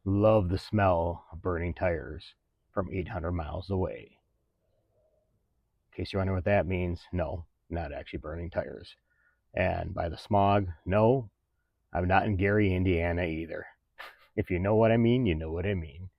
love the smell of burning tires from 800 miles away. In case you're wondering what that means, no, not actually burning tires. And by the smog, no, I'm not in Gary, Indiana either. If you know what I mean, you know what I mean.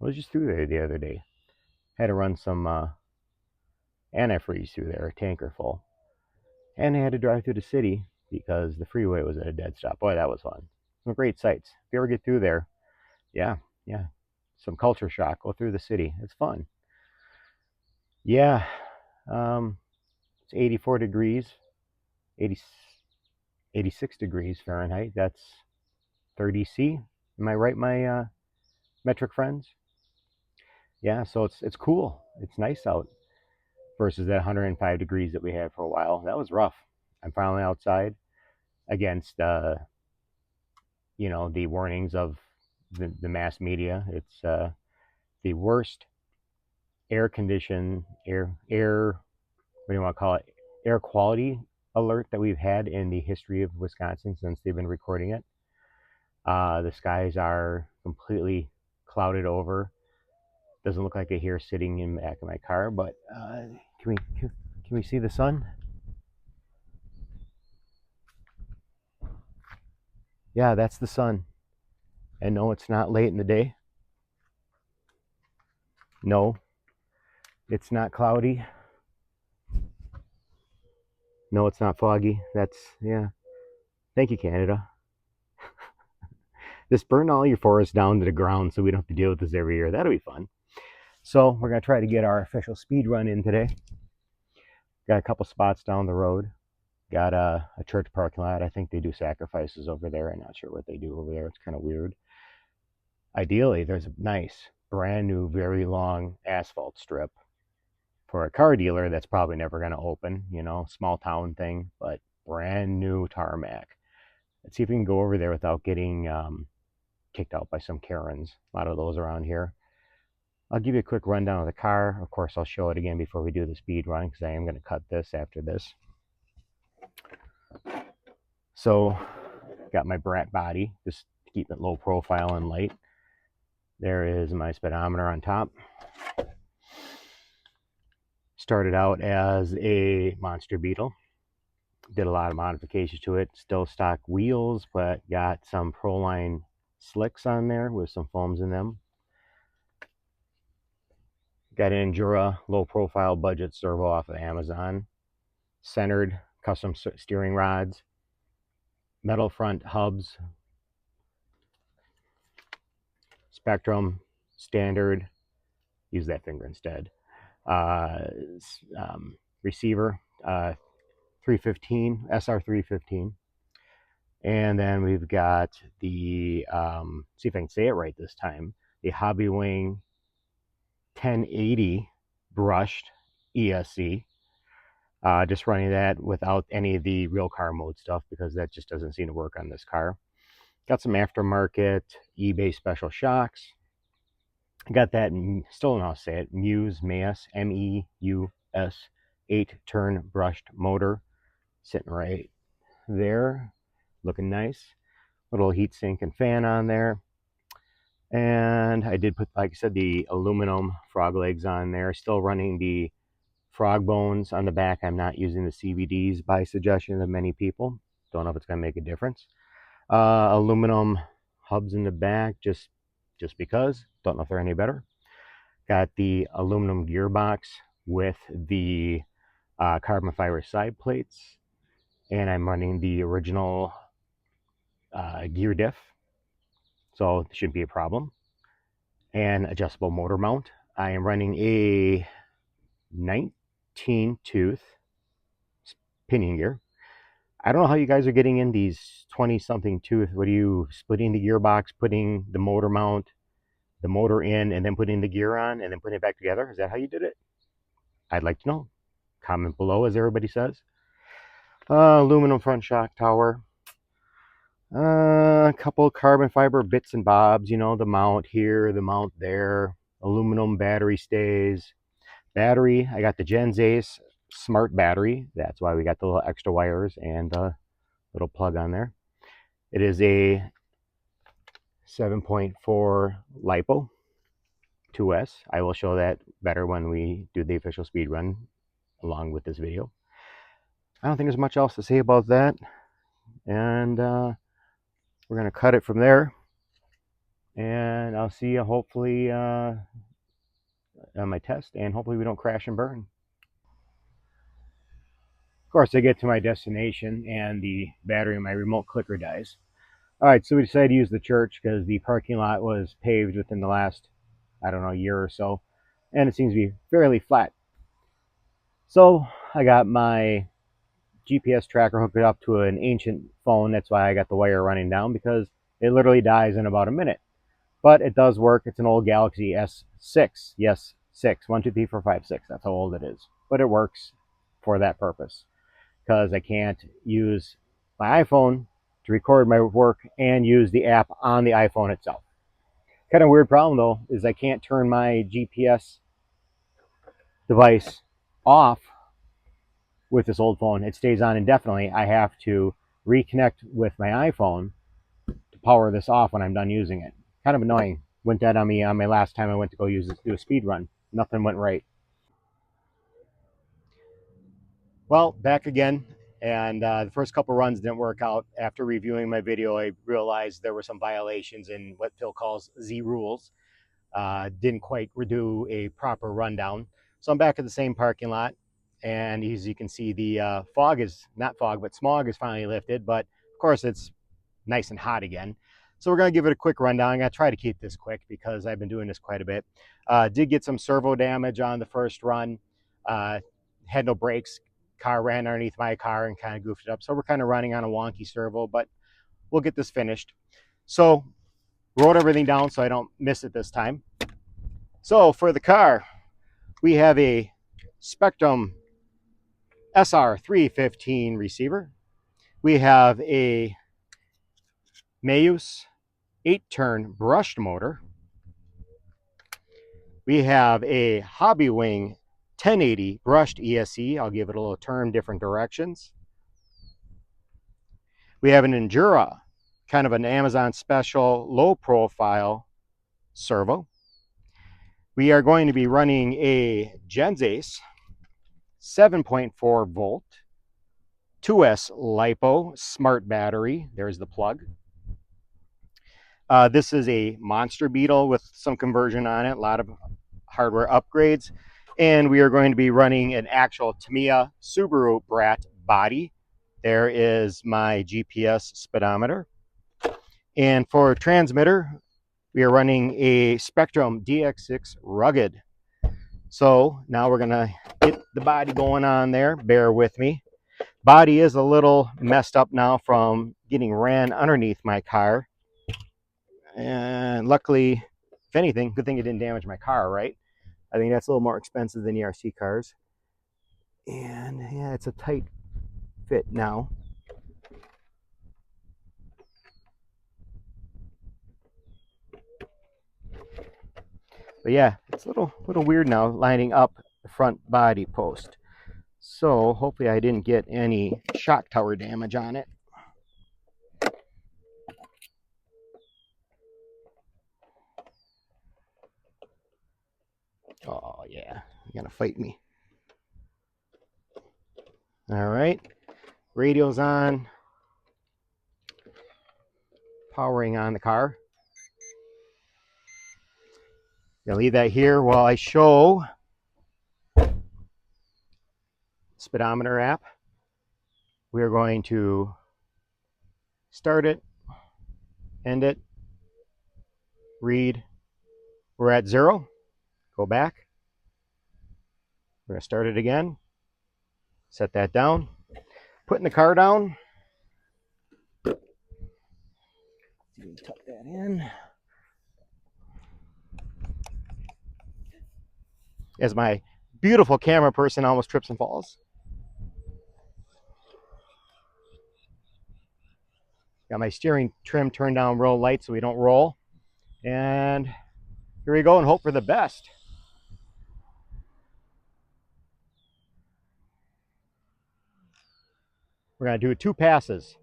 I was just through there the other day. Had to run some antifreeze through there, a tanker full. And I had to drive through the city because the freeway was at a dead stop. Boy, that was fun. Some great sights. If you ever get through there, yeah, yeah. Some culture shock. Go through the city. It's fun. Yeah. It's 84 degrees, 80, 86 degrees Fahrenheit. That's 30 C. Am I right, my metric friends? Yeah, so it's cool. It's nice out versus that 105 degrees that we had for a while. That was rough. I'm finally outside against the warnings of the mass media. It's the worst air what do you want to call it, air quality alert that we've had in the history of Wisconsin since they've been recording it. The skies are completely clouded over. Doesn't look like a hair sitting in the back of my car, but can we see the sun? Yeah, that's the sun. And no, it's not late in the day. No, it's not cloudy. No, it's not foggy. That's, yeah. Thank you, Canada. Just burn all your forests down to the ground so we don't have to deal with this every year. That'll be fun. So we're going to try to get our official speed run in today. Got a couple spots down the road. Got a church parking lot. I think they do sacrifices over there. I'm not sure what they do over there. It's kind of weird. Ideally, there's a nice, brand new, very long asphalt strip for a car dealer that's probably never going to open, small town thing, but brand new tarmac. Let's see if we can go over there without getting kicked out by some Karens. A lot of those around here. I'll give you a quick rundown of the car. Of course, I'll show it again before we do the speed run because I am going to cut this after this. So, got my brat body, just keep it low profile and light. There is my speedometer on top. Started out as a Monster Beetle. Did a lot of modifications to it. Still stock wheels, but got some Proline slicks on there with some foams in them. Got an Endura low profile budget servo off of Amazon. Centered custom steering rods. Metal front hubs. Spectrum standard. Use that finger instead. Receiver 315 SR315. And then we've got the see if I can say it right this time, the Hobbywing 1080 brushed ESC. Just running that without any of the real car mode stuff because that just doesn't seem to work on this car. Got some aftermarket eBay special shocks. Got that, still don't know how to say it, MEUS, MEUS 8-turn brushed motor sitting right there, looking nice. Little heat sink and fan on there. And I did put, like I said, the aluminum frog legs on there. Still running the frog bones on the back. I'm not using the CVDs by suggestion of many people. Don't know if it's going to make a difference. Aluminum hubs in the back, just because. Don't know if they're any better. Got the aluminum gearbox with the carbon fiber side plates. And I'm running the original gear diff. So it shouldn't be a problem. And adjustable motor mount. I am running a 19 tooth pinion gear. I don't know how you guys are getting in these 20 something tooth. What are you splitting the gearbox, putting the motor mount, the motor in, and then putting the gear on and then putting it back together? Is that how you did it? I'd like to know. Comment below, as everybody says. Aluminum front shock tower. A couple carbon fiber bits and bobs, the mount here, the mount there. Aluminum battery stays. Battery, I got the Gens Ace smart battery. That's why we got the little extra wires and the little plug on there. It is a 7.4 LiPo 2S. I will show that better when we do the official speed run along with this video. I don't think there's much else to say about that, and we're going to cut it from there, and I'll see you hopefully on my test, and hopefully we don't crash and burn. Of course, I get to my destination and the battery in my remote clicker dies. All right, so we decided to use the church because the parking lot was paved within the last, I don't know, year or so, and it seems to be fairly flat. So I got my GPS tracker hooked up to an ancient phone. That's why I got the wire running down, because it literally dies in about a minute. But it does work. It's an old Galaxy S6. Yes, 6. 1, 2, 3, 4, 5, 6. That's how old it is. But it works for that purpose, because I can't use my iPhone to record my work and use the app on the iPhone itself. Kind of weird problem though is I can't turn my GPS device off with this old phone. It stays on indefinitely. I have to reconnect with my iPhone to power this off when I'm done using it. Kind of annoying. Went dead on me on my last time I went to go do a speed run. Nothing went right. Well, back again, and the first couple runs didn't work out. After reviewing my video, I realized there were some violations in what Phil calls Z rules. Didn't quite do a proper rundown. So I'm back at the same parking lot, and as you can see, the fog is, not fog, but smog is finally lifted, but of course it's nice and hot again. So we're going to give it a quick rundown. I'm going to try to keep this quick because I've been doing this quite a bit. Did get some servo damage on the first run. Had no brakes. Car ran underneath my car and kind of goofed it up. So we're kind of running on a wonky servo, but we'll get this finished. So wrote everything down so I don't miss it this time. So for the car, we have a Spectrum SR315 receiver. We have a MEUS 8-turn brushed motor. We have a Hobbywing 1080 brushed ESC. I'll give it a little turn, different directions. We have an Endura, kind of an Amazon special, low profile servo. We are going to be running a Genzace 7.4 volt 2S LiPo smart battery. There's the plug. This is a Monster Beetle with some conversion on it, a lot of hardware upgrades. And we are going to be running an actual Tamiya Subaru Brat body. There is my GPS speedometer. And for transmitter, we are running a Spectrum DX6 Rugged. So now we're gonna get the body going on there. Bear with me. Body is a little messed up now from getting ran underneath my car. And luckily, if anything, good thing it didn't damage my car, right? I think that's a little more expensive than ERC cars. And yeah, it's a tight fit now. But yeah, it's a little weird now lining up the front body post. So hopefully I didn't get any shock tower damage on it. Oh yeah, you're gonna fight me. All right, radio's on, powering on the car. Gonna leave that here while I show speedometer app. We are going to start it, end it, read. We're at 0. Go back. We're gonna start it again. Set that down. Putting the car down. Tuck that in. As my beautiful camera person almost trips and falls. Got my steering trim turned down real light so we don't roll. And here we go and hope for the best. We're going to do 2 passes.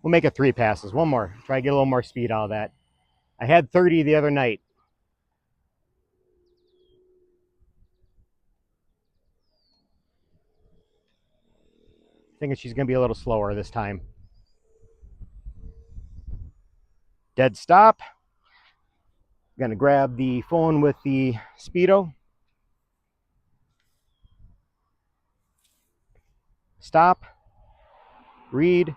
We'll make it 3 passes. One more. Try to get a little more speed out of that. I had 30 the other night. Thinking she's going to be a little slower this time. Dead stop. Going to grab the phone with the speedo. Stop. Read.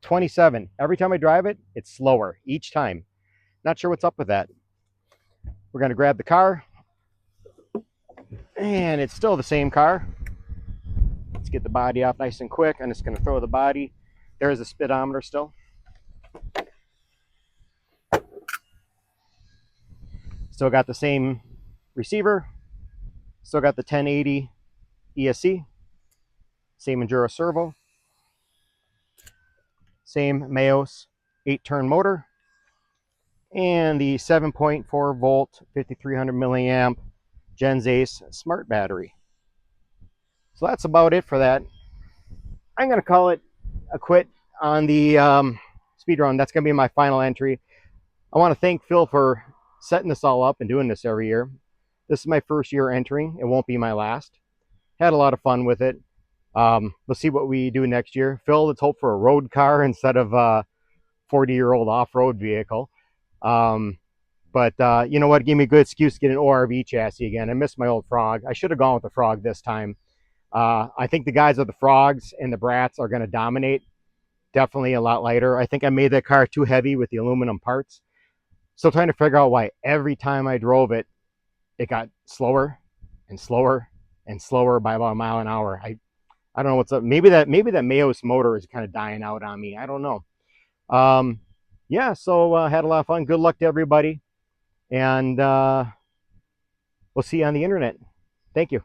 27. Every time I drive it, it's slower each time. Not sure what's up with that. We're going to grab the car. And it's still the same car. Let's get the body off nice and quick. I'm just going to throw the body. There's the speedometer still. Still got the same receiver. Still got the 1080 ESC. Same Enduro servo. Same MEUS 8-turn motor. And the 7.4 volt, 5300 milliamp Gens Ace smart battery. So that's about it for that. I'm going to call it a quit on the speed run. That's going to be my final entry. I want to thank Phil for setting this all up and doing this every year. This is my first year entering. It won't be my last. Had a lot of fun with it. We'll see what we do next year. Phil, let's hope for a road car instead of a 40-year-old off-road vehicle. But you know what? Give me a good excuse to get an ORV chassis again. I missed my old Frog. I should have gone with the Frog this time. I think the guys of the Frogs and the Brats are going to dominate. Definitely a lot lighter. I think I made that car too heavy with the aluminum parts. Still trying to figure out why every time I drove it, it got slower and slower and slower by about a mile an hour. I don't know what's up. Maybe that MEUS motor is kind of dying out on me. I don't know. Yeah, so had a lot of fun. Good luck to everybody. And we'll see you on the internet. Thank you.